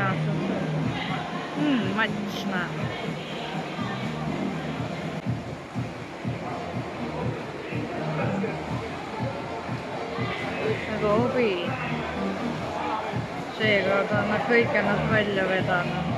м'ясо. Смачна. Robi. Seekord on nad kõik ennast välja vedanud.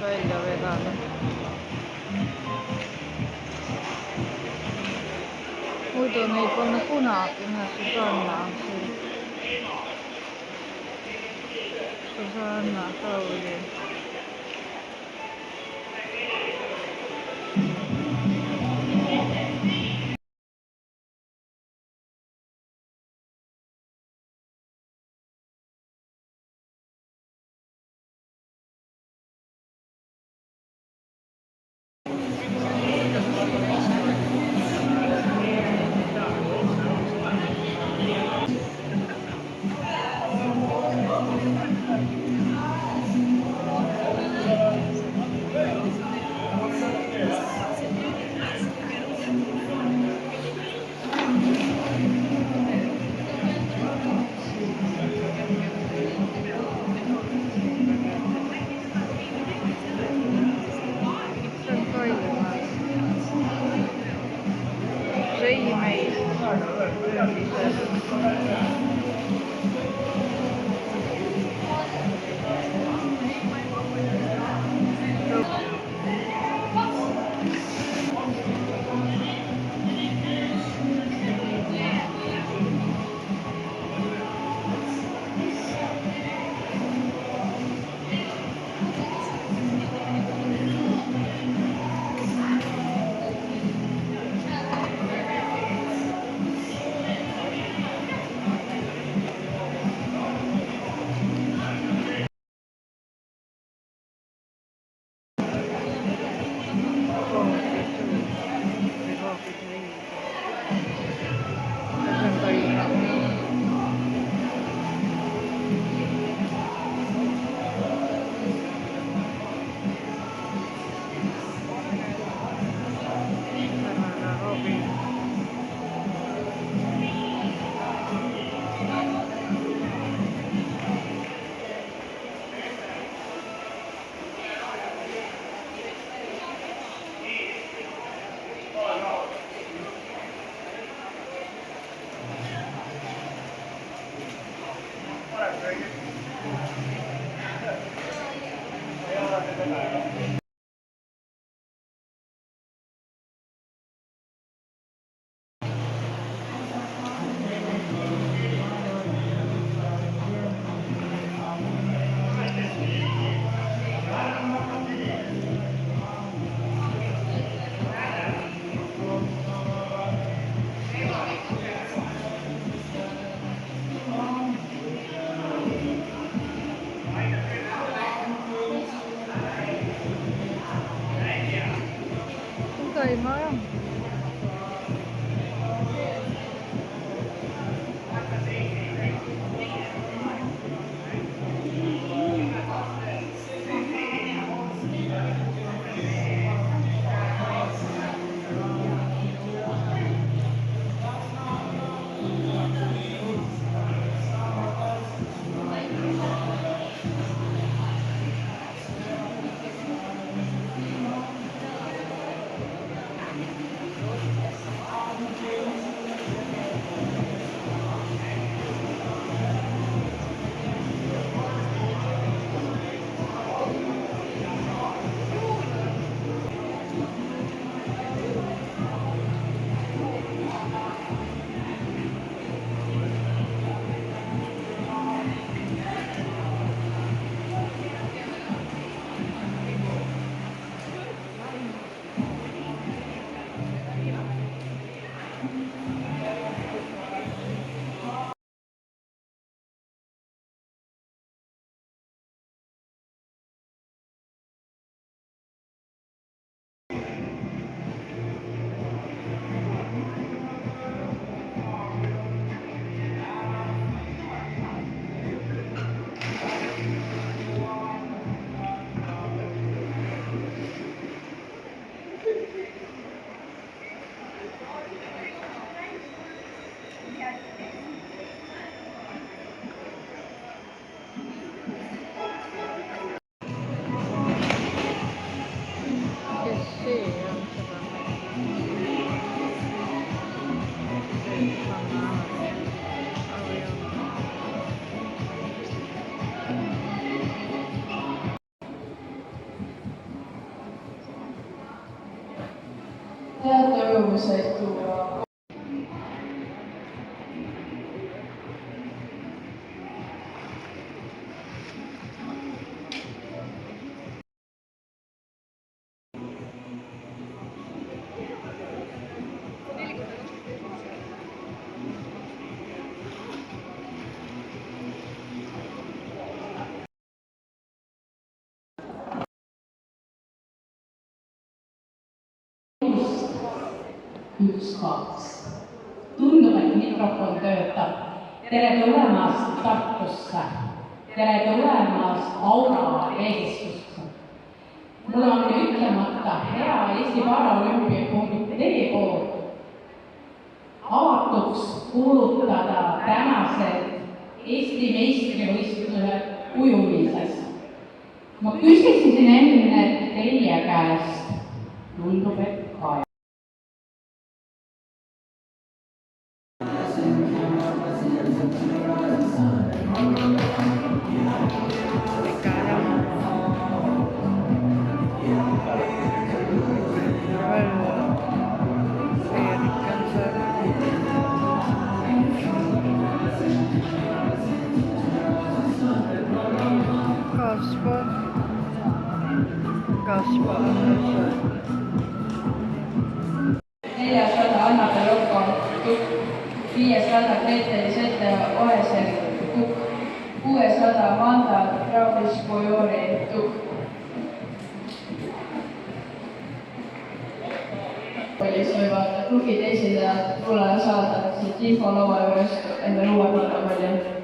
Välja vedanud. Muidu neid polnud kunagi Susanna Tauli. Head rõõmusaid tuua. Üks, kaks. Tundub, et mikrofon töötab. Tere tulemast Tartusse. Tere tulemast Aura eesistusse. Mul on ütlemata hea Eesti Paralümpiakomitee poolt avatuks kuulutada tänased Eesti meistrivõistlused ujumises. Ma küsisin enne teie käest. Tundub, et ka. Kaspar. 400 Anna Rocco, tukk. 500 Gretel Sette Oesel, tukk. 600 Manda Traulis-Kojori, tukk. Pollis võivad klubid esindajad tulla saada siit infolaua juurest endale uue protokolli.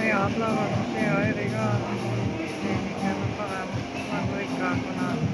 Head lavastus ja erigaal. Tehnika on parem, nagu ikka kunagi.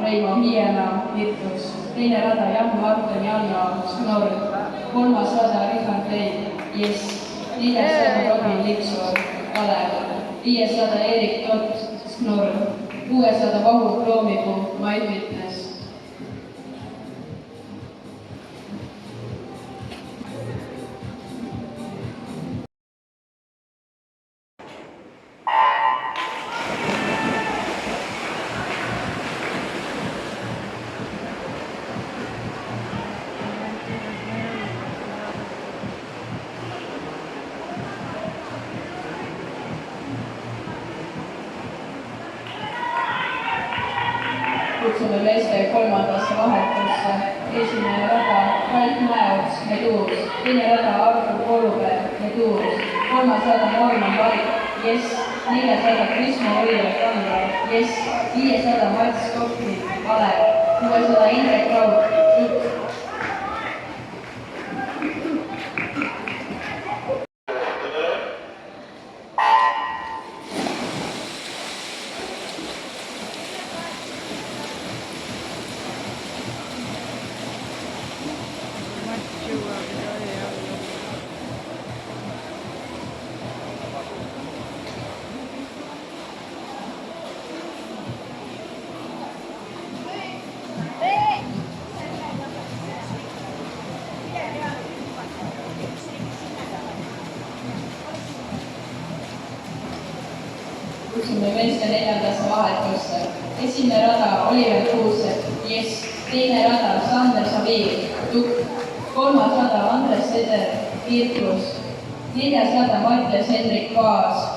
Reimo Hiiena, Virtus, teine rada Jan Martin Janno, Snor, 3. rada Richard Leid, Jess, 400 Robin Lipsor, Kalev, 500 Erik Tott, Snor, 600 Vahu Kroomipuu, My Fitness. Kutsume meeste 3. vahetusse. Esimene rada Ralf Mäeots, Meduus, teine rada Artur Kooluberg, Meduus, 3. rada Norman Varik, Jess, 400 Krismo Oier, Kandra, Jess, 500 Mats Kopli, Kalev, 600 Indrek Raud, Tukk. kutsume meeste neljandasse vahetusse. Esimene rada Oliver Kuusepp, Jess. Teine rada Sander Saviir, Tukk. Kolmas rada Andres Seder, Virtus. Neljas rada Mattias Hendrik Paas.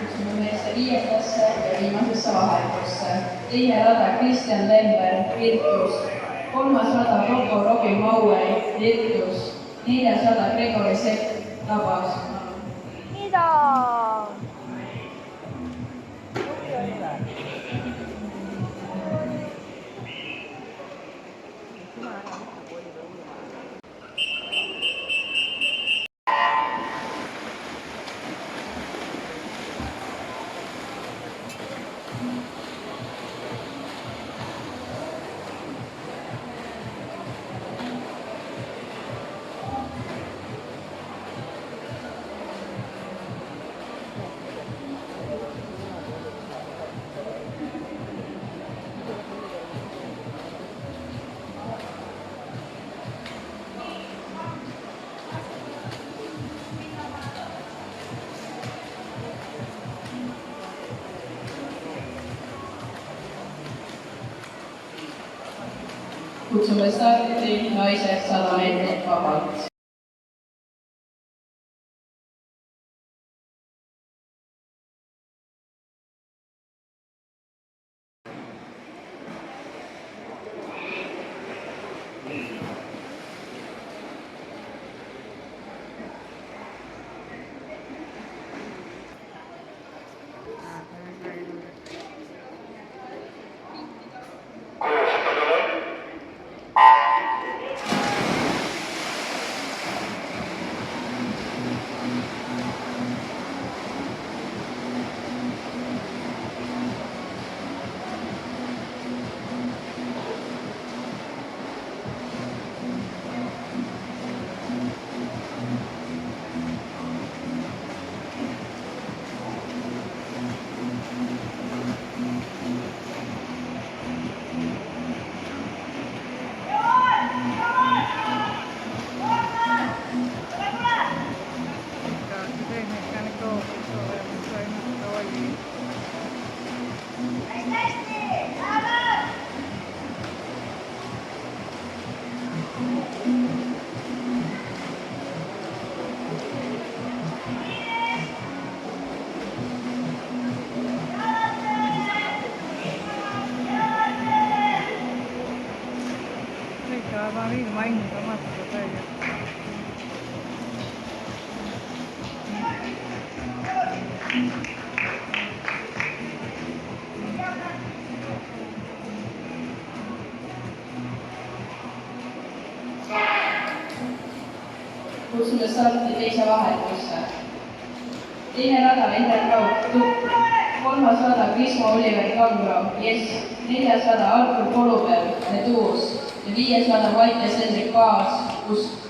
Kutsume meeste viiendasse ja viimasesse vahetusse. Teine rada Kristjan Lember, Virtus. Kolmas rada Rocco Robin Mauer, Virtus. Neljas rada Gregori Sepp, Tabas. mida? Kutsume starti naised 100 meetrit vabalt. Vaan ilman matkustajia. Kutsume starti teise vahetusse. Teine rada Ender Raud, Tukk. Kolmas rada Krismo Oliver Kangro, Jess. Neljas rada Artur Koluberg, Meduus. Ja viies rada Mattias Hendrik Paas, Usk.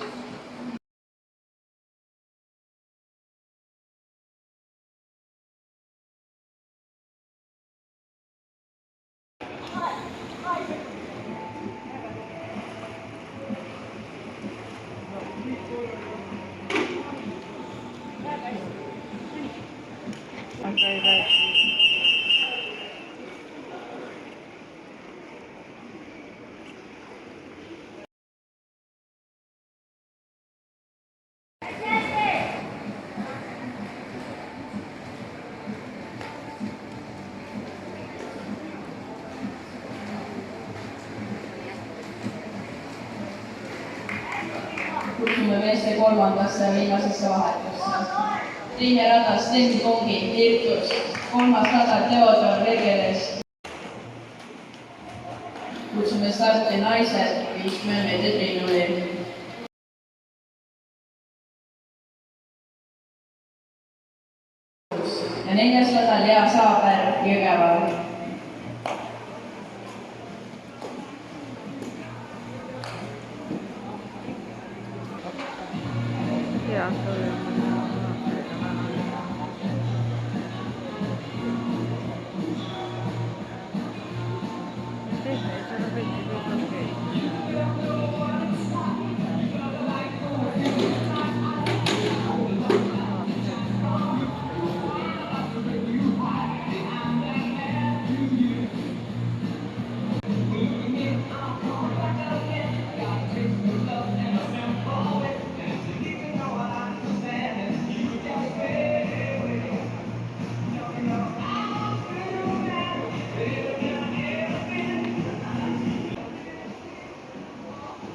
kutsume meeste kolmandasse ja viimasesse vahetusse. Teine rada Sten Kongi, Virtus, kolmas rada Theodor Regeles. Kutsume starti naised 50 meetrit liinuli. Ja neljas rada Lea Saaber, Jõgeval. Hea, see oli. Tehnilisellä piti tulla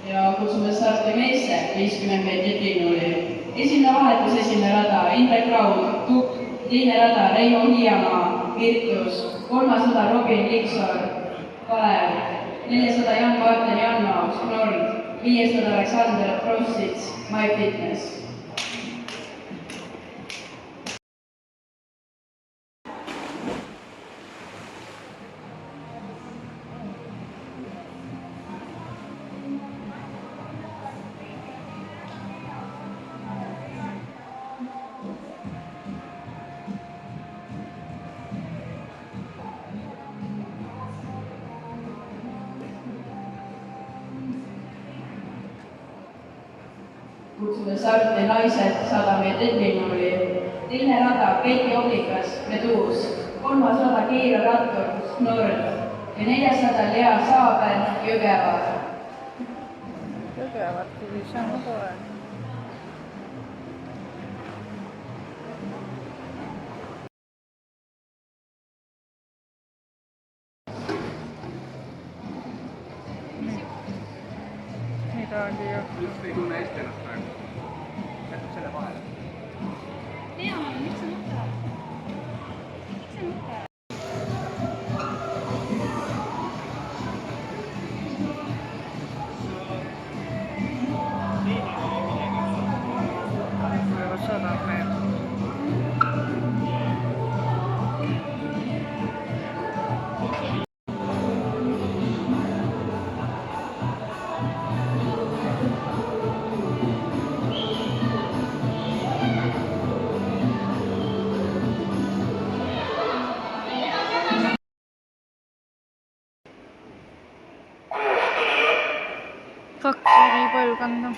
Ja kutsume starti meeste 50 meetrit liinuli. Esimene vahetus, esimene rada Indrek Raud, Tukk, teine rada Reivo Hiiamaa, Virtus, kolmas rada Robin Liksoor, Kalev, neljas rada Jan-Martin Janno, Nord, viies rada Aleksander Prossits, MyFitness. Kutsume starti naised 100 meetrit liinuli. Teine rada Keiti Oblikas, Meduus, kolmas rada Kiira Rattur, Nord ja neljas rada Lea Saaber, Jõgeval. Jõgevat tuli, see on tore. Midagi juhtub. Üks ei tunne Eesti ennast praegu. Jätab selle vahele. Lea, miks sa nutad? Miks sa nutad? Võivad 100 meetrit. Kaks oli nii palju kanda.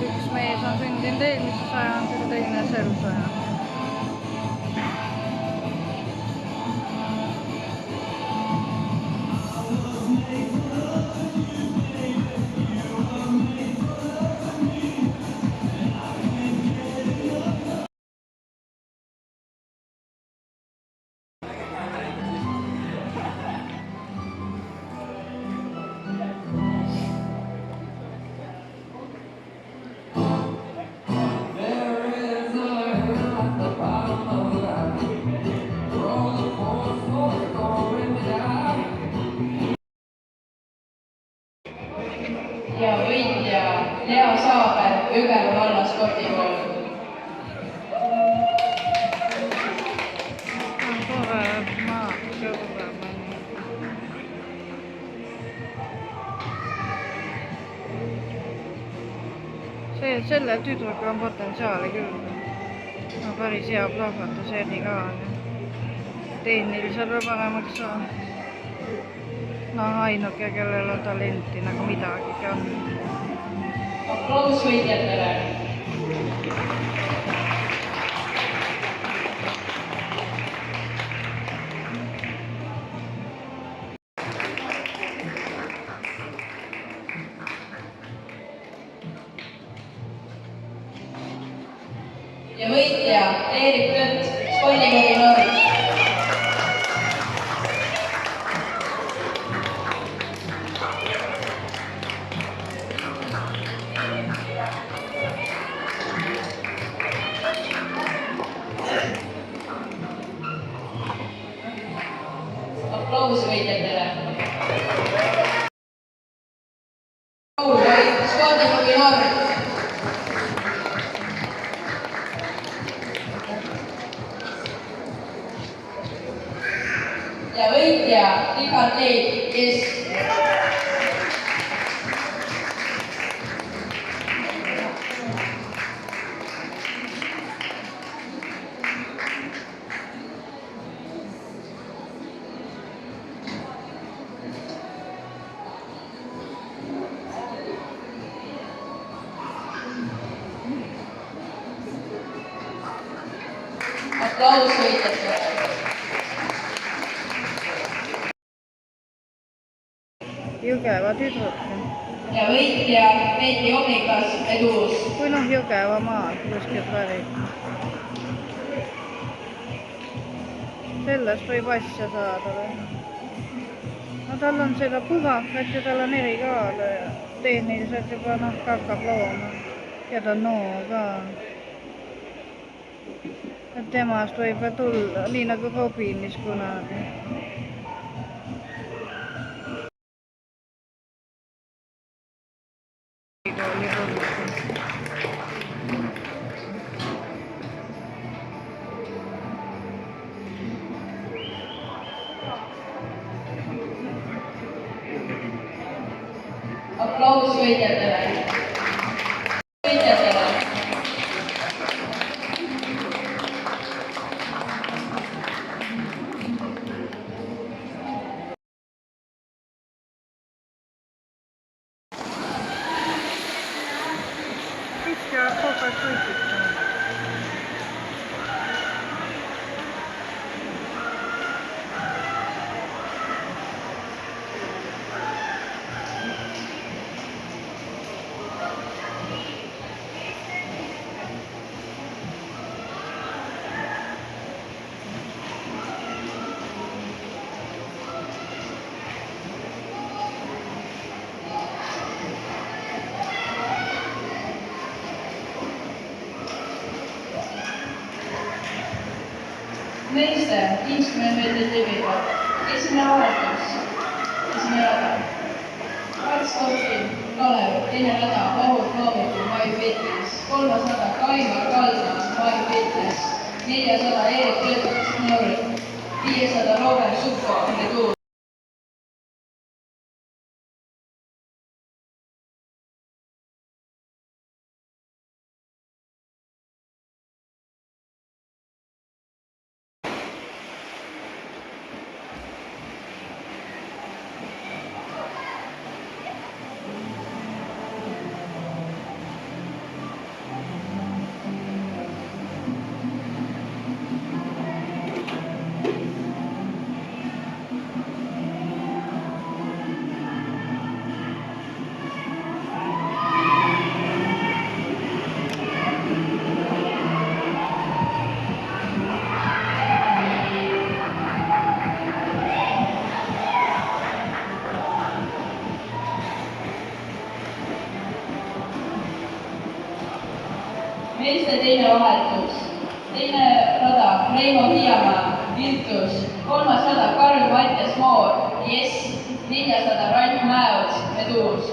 Üks mees on sündinud eelmisel sajandil, teine sel sajandil. Ja võitja Lea Saaber, Jõgeva valla spordikool. On tore, et ma kõrvame. Selle tüdruga on potentsiaali küll. No, päris hea plahvatus eri ka on. Tehnilisel peab paremaks saama. No ainuke, kellel on talenti nagu midagigi on. Aplaus võitjatele. ja võitja Eerik Lõtt, spordiklubi Norr. Aplaus võitjatele. Spordiklubi Norr. Ja võitja Richard Leib, kes aplaus võitjatele. Jõgeva tüdruk. Ja võitja Peeti Omnikas, Eduus. Kui noh, Jõgeva maal kuskilt pärit. Sellest võib asja saada või? No tal on seda puhakat ja tal on erikaal ja tehniliselt juba noh, hakkab looma. Ja ta on noor ka. Et temast võib tulla, nii nagu Robinis kunagi. Aplaus võitjatele. Võitjatele. Pitkä koko suitsittaa. Meeste 50 meetrit libidad. Esimene vahetus. Esimene rada. Mats Kopin, Kalev, teine rada, Vahur Klooviku, Mai Fitness. Kolmas rada, Kaimar Kaldna, Mai Fitness. 400 Eerik Lõtt, Norr. 500 Robert Suko, Eduus. Meeste teine vahetus. Teine rada, Reimo Hiiamaa, Virtus. Kolmas rada, Karl-Mattias Moor, Yes. 400 Ralf Mäeots, Eduus.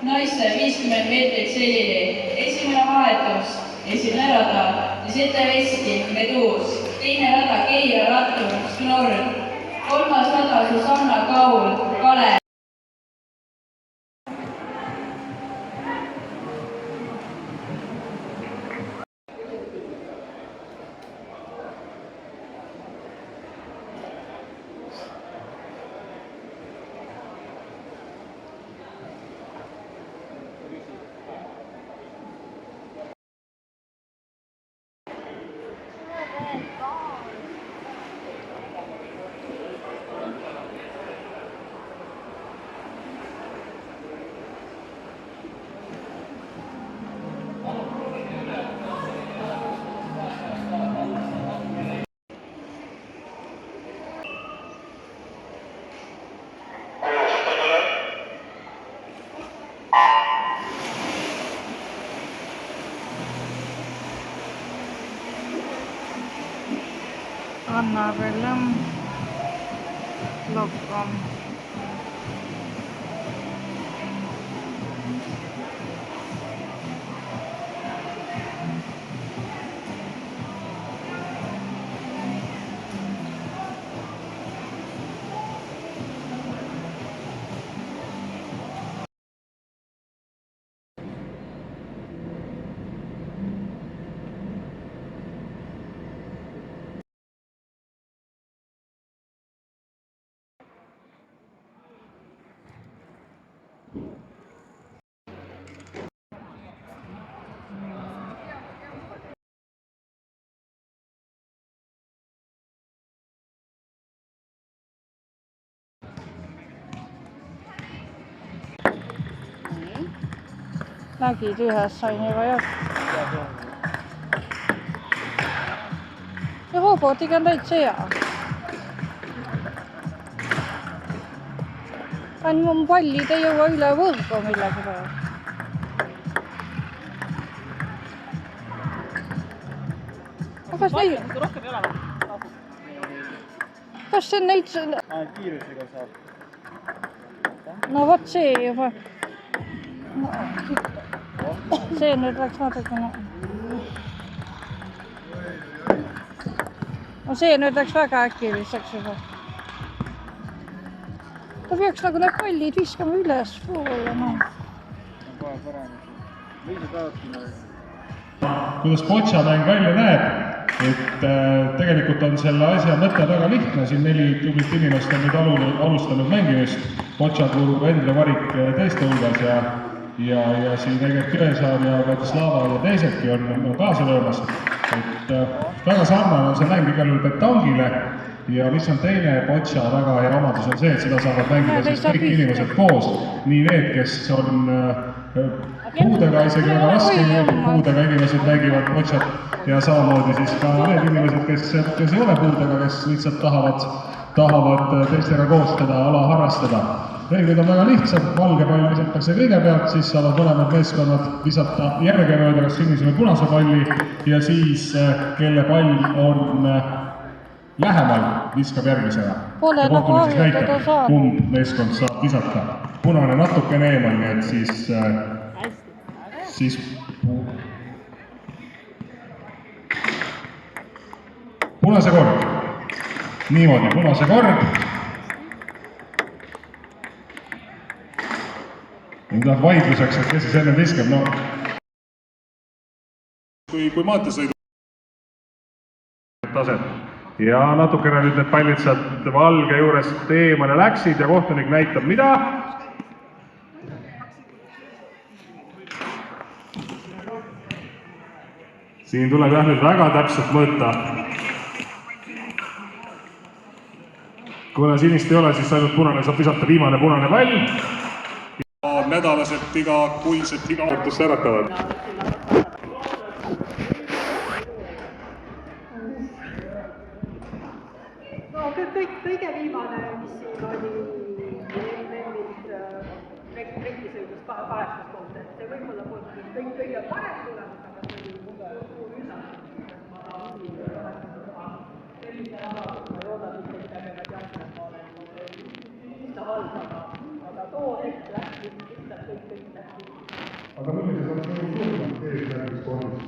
Naiste 50 meetrit selili. Esimene vahetus, esimene rada, Lisette Veski, Eduus. Teine rada, Keira Rattu, Norr. Kolmas rada, Susanna Kaul, Kalev. Annabellum Lockum. Nägid ühes sain juba jah. Ja robotiga on täitsa hea. Ainult mun pallid ei jõua üle võrgu millegi pärast. Kas neid... rohkem ei ole või? Kas see neid... Kiirusega saab. No vot see juba... See nüüd läks natukene... No see nüüd läks väga äkiliseks juba. Ta peaks nagu need pallid viskama üles poole. Kuidas boccia-mäng välja näeb, et tegelikult on selle asja mõte väga lihtne, siin 4 tublit inimest on nüüd alustanud mängimist, boccia-kuru Endre Varik teiste hulgas ja siin tegelikult Küresaar ja Katislava ja teisedki on kaasa löömas, et väga sarnane on see mäng igal juhul petangile ja mis on teine boccia väga hea omadus on see, et seda saavad mängida siis kõik inimesed koos, nii need, kes on puudega isegi väga raske, puudega inimesed mängivad bocciat ja samamoodi siis ka need inimesed, kes ei ole puudega, kes lihtsalt tahavad teistega koos seda ala harrastada. Reeglid on väga lihtsad, valge pall visatakse kõigepealt, siis saavad mõlemad meeskonnad visata järgemööda kas sinise või punase palli ja siis kelle pall on lähemal, viskab järgmisena. Pole nagu harjutada saanud. Kumb meeskond saab visata. Punane natukene eemal, nii et siis punase kord. Niimoodi, punase kord. Nüüd läheb vaidluseks, et kes siis enne viskab, no. Kui maanteesõidu taset ja natukene nüüd need pallid sealt valge juurest eemale läksid ja kohtunik näitab mida? Siin tuleb jah nüüd väga täpselt mõõta. Kuna sinist ei ole, siis ainult punane saab visata viimane punane pall. Nädalaselt igakuiselt igaõhtust äratavad. No kõige viimane, mis siin oli rektisõidus 8 poolt, et see võib-olla kõige parem tulemus, aga see oli suur üsna. Sellise ala, ma loodan, et midagi peavad järgmine, ma olen üsna halb, aga too hetk läks lihtsalt kõik läks. Aga millised on suuremad eesmärgis kordis?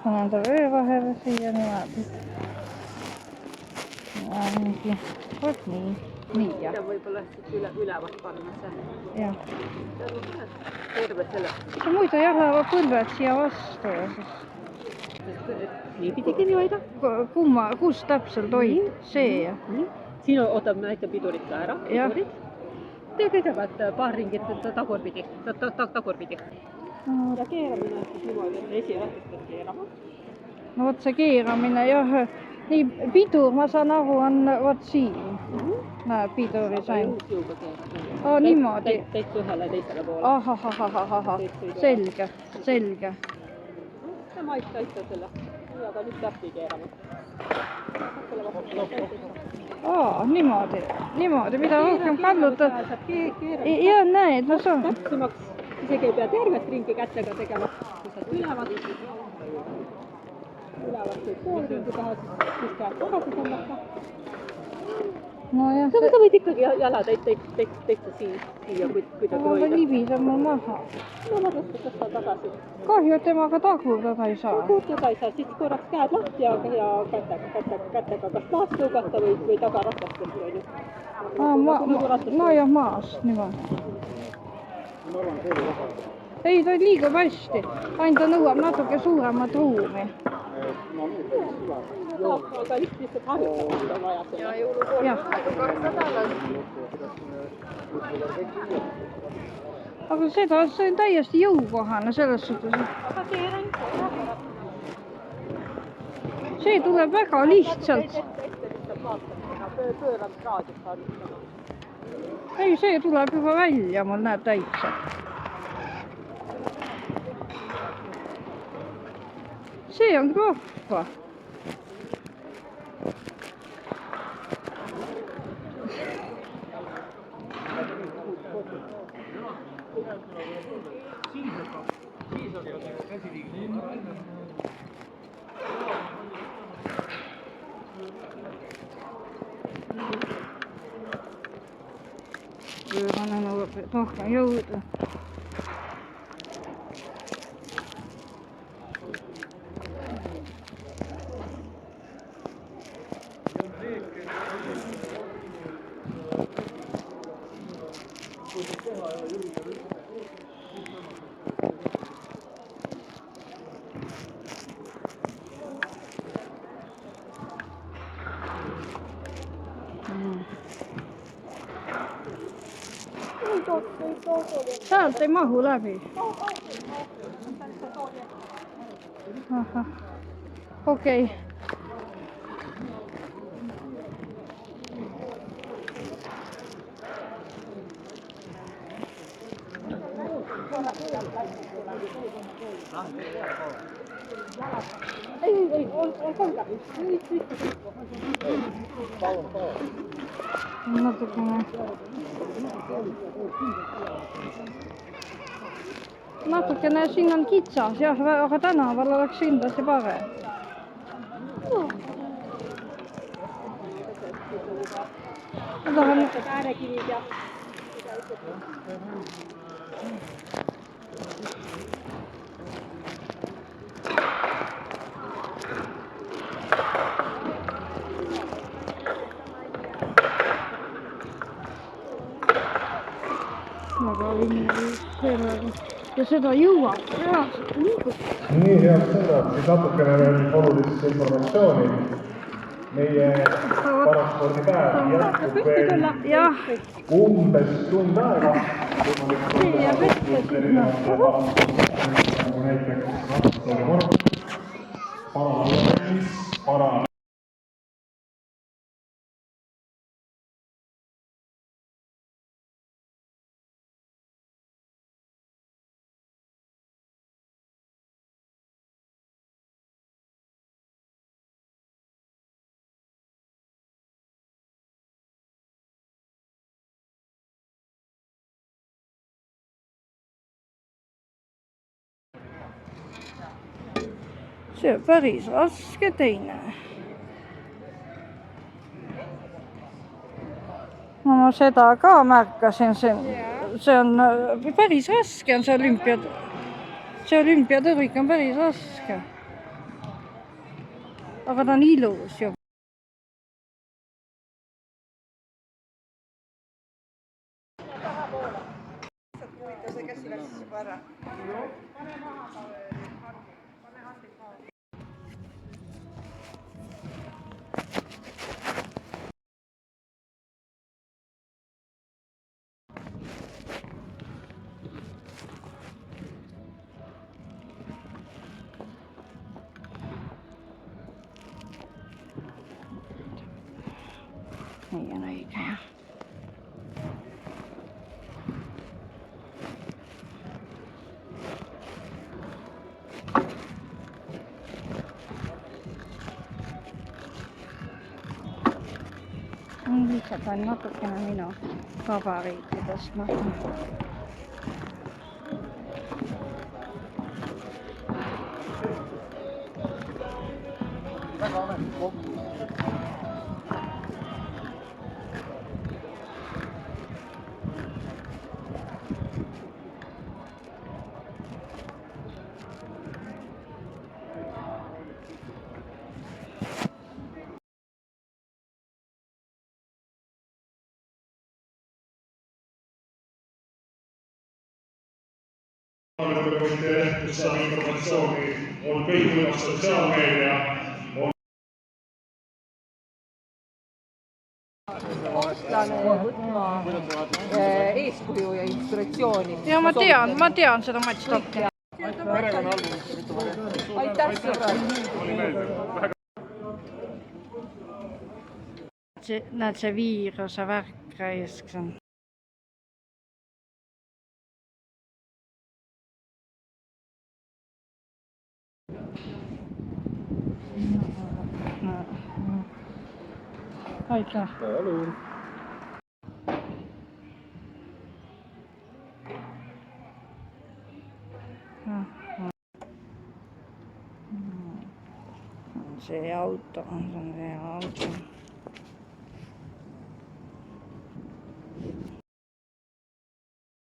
Panen ta vöö vahele siia niimoodi. Ainakin. Vot nii. Nii jah. Ja võib-olla ülevalt panna see. Jah. Terve selle. Ja muidu jäävad põlved siia vastu ja siis... Nii pidigi nii hoida. Kus täpselt hoid? See jah. Siin ootab näite pidurit ka ära. Tee kõigepealt paar ringit tagurpidi. Ja keeramine on siis niimoodi, et esiratust peab keerama. No vot see keeramine jah, nii pidur ma saan aru on vot siin. Näe, piduri sain. Juuksjuuga keerata. Oo, niimoodi. Täitsa ühele teisele poole. Ahahahahahah, selge, selge. Tämä aittaa selle. Joka nyt lähti keerama. Niimoodi, mida rohkem kallutad. Ja näed, ma saan. Täpsemaks. Isegi ei pea tervet ringi kätega tegema. Kui sa ülevalt pool ringi tahad, siis käed tagasi tõmmata. Nojah, Sa võid ikkagi jalad täitsa siia kuidagi hoida. libiseb mul maha. No ma tõsta tagasi. Kahju, et temaga tagurdada ei saa. Kuutada ei saa, siis korraks käed lahti ja kätega kas maast tõugata või tagaratastelt. Nojah, maas, niimoodi. Ei, ta liigub hästi. Ainult ta nõuab natuke suuremat ruumi. Aga lihtsalt harjutamist on vaja selle. Ja jõulukooli Jah. kord nädalas. Aga seda, see on täiesti jõukohane selles suhtes. Aga see on See tuleb väga lihtsalt. pöörab raadios harjutama. Ei, see tuleb juba välja, mul näeb täitsa. See on krohva. Pöörane nõuab rohkem jõudu. Sealt ei mahu läbi. Ahah. Okei. Ei, on kanka. Natukene siin on kitsas, jah, aga tänaval oleks kindlasti parem. Ma tahan... Äärekivid ja... Aga olin sellega. Ja seda jõuab reaalselt liigutada. Nii, head sõbrad, siis natukene veel olulist informatsiooni. Meie paraspordipäev jätkub veel Jah, umbes tund aega. see jääb ette sinna. Nagu näiteks rahvusvaheliselt paralleelis, See on päris raske teine. No ma seda ka märkasin, see on päris raske on see olümpiatõrvik on päris raske. Aga ta on ilus ju. Nii on õige jah. katsetan natukene minu gabariitidest. väga ametlik koht. Kus saab informatsiooni, on kõikvõimalik sotsiaalmeedia. sportlane võtma eeskuju ja inspiratsiooni. ja ma tean seda matštoppi. aitäh, sõbrad! Näed see viiruse värk raisk. Aitäh. See auto, see on see auto.